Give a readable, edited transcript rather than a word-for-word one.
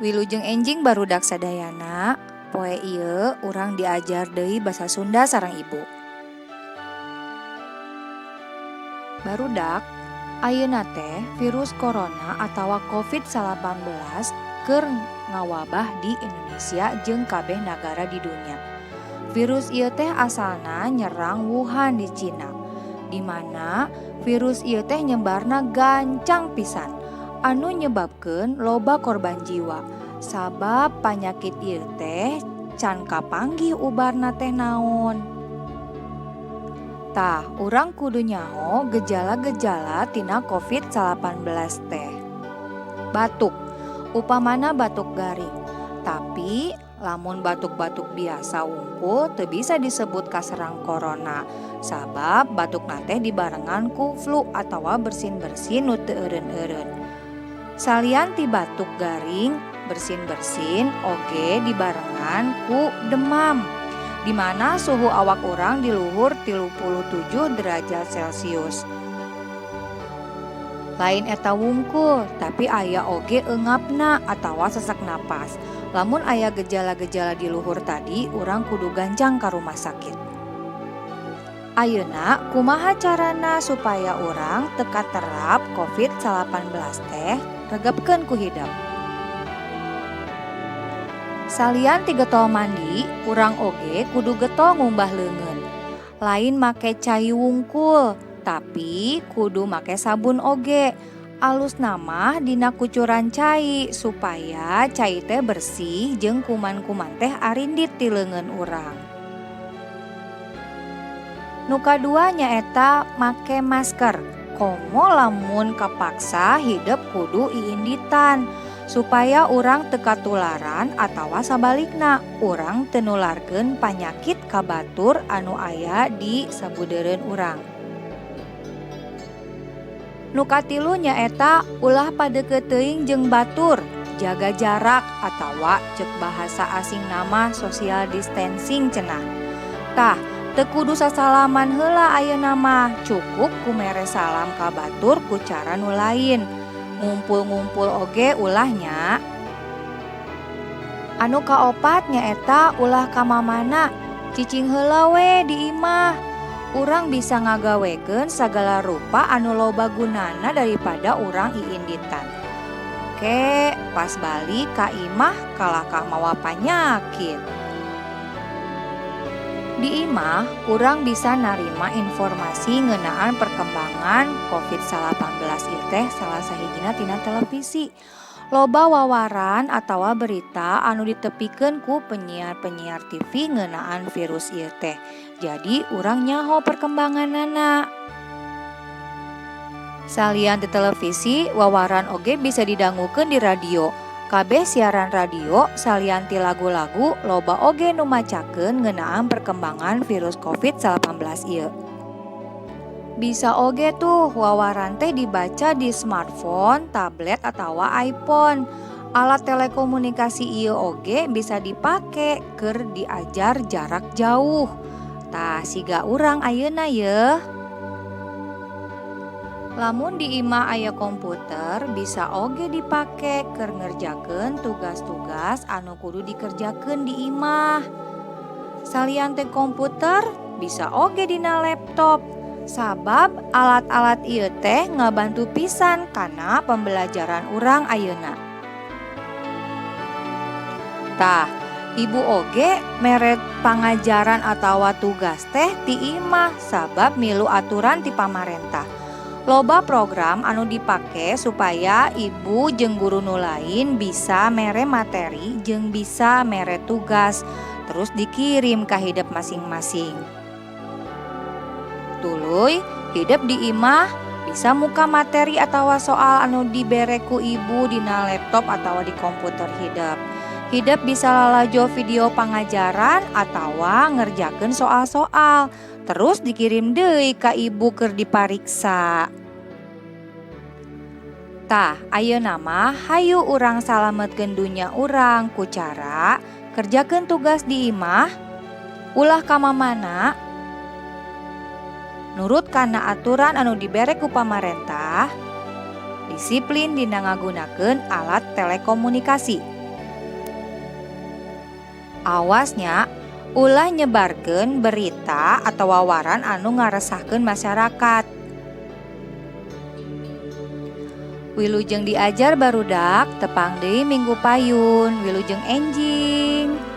Wilujeng enjing barudak sadayana, poe ieu urang diajar deui basa Sunda sareng ibu. Barudak, ayeuna teh virus corona atawa COVID-19 keur ngawabah di Indonesia jeung kabeh nagara di dunia. Virus ieu teh asalna nyerang Wuhan di Cina, di mana virus ieu teh nyebarna gancang pisan, anu nyebabkeun loba korban jiwa. Sabab panyakit ieu teh can kapanggih ubarna teh naon. Tah, urang kudu nyaho gejala-gejala tina COVID-19 teh. Batuk, upamana batuk garing. Tapi lamun batuk-batuk biasa unggul teu bisa disebut kaserang corona. Sabab batukna teh dibarengan ku flu atawa bersin-bersin nu teu eureun-eureun. Salian ti batuk garing, bersin-bersin oge dibarengan ku demam, di mana suhu awak orang di luhur 37 derajat Celcius. Lain eta wungkul, tapi aya oge eungapna atawa sesak napas. Lamun aya gejala-gejala di luhur tadi, urang kudu gancang ka rumah sakit. Ayeuna kumaha carana supaya urang teu katerap COVID-19 teh regepkeun ku hidep. Salian ti getol mandi, urang oge kudu getol ngumbah leungeun. Lain make cai wungkul, tapi kudu make sabun oge. Alusna mah dina kucuran cai supaya cai teh bersih jeung kuman-kuman teh arindit ti leungeun urang. Nu kadua nyaeta make masker. Komo lamun kapaksa hidep kudu iinditan supaya urang teu katularan atawa sabalikna urang teu nularkeun panyakit ka batur anu aya di sabudeureun urang. Nu katilu nyaeta ulah padeukeut teuing jeung batur, jaga jarak atawa ceuk bahasa asing nama social distancing cenah. Tah, teu kudu sasalaman heula ayeuna mah, cukup ku mere salam ka batur ku cara nu lain. Ngumpul-ngumpul oge ulahnya. Anu kaopat nyaeta ulah ka mamana, cicing heula we di imah. Urang bisa ngagawekeun sagala rupa anu loba gunana daripada urang iinditan. Oke, pas balik ka imah kalah ka mawa panyakit. Di imah, urang bisa narima informasi ngeunaan perkembangan COVID-19 ieu teh salah sahijina tina televisi. Loba wawaran atawa berita anu ditepikeun ku penyiar-penyiar TV ngeunaan virus ieu teh. Jadi urang nyaho perkembanganana. Salian di televisi, wawaran oge bisa didangukeun di radio. Kabeh siaran radio salian ti lagu-lagu loba oge nu macakeun ngeunaan perkembangan virus COVID-19 ieu. Bisa oge tuh wawaran teh dibaca di smartphone, tablet atawa iPhone. Alat telekomunikasi ieu oge bisa dipake keur diajar jarak jauh. Tah siga urang ayeuna yeuh. Lamun di imah aya komputer bisa oge dipake keur ngerjakeun tugas-tugas anu kudu dikerjakeun di imah. Salian teh komputer bisa oge dina laptop. Sabab alat-alat ieu teh ngabantu pisan kana pembelajaran urang ayeuna. Tah, ibu oge mere pangajaran atawa tugas teh ti imah sabab milu aturan ti pamarentah. Loba program anu dipake supaya ibu jeung guru nu lain bisa mere materi jeung bisa mere tugas terus dikirim ka hidep masing-masing. Tuluy hidep di imah bisa muka materi atawa soal anu dibere ku ibu dina laptop atawa di komputer hidep. Hidep bisa lalajo video pangajaran atawa ngerjakeun soal-soal terus dikirim deui ka ibu keur dipariksa. Tah, ayeuna mah hayu urang salametkeun dunya urang ku cara kerjakeun tugas di imah, ulah ka mamana, nurut kana aturan anu dibere ku pamarentah, disiplin dina ngagunakeun alat telekomunikasi. Awasnya ulah nyebarkeun berita atau wawaran anu ngaresahkeun masyarakat. Wilujeng diajar barudak tepang deui minggu payun. Wilujeng enjing.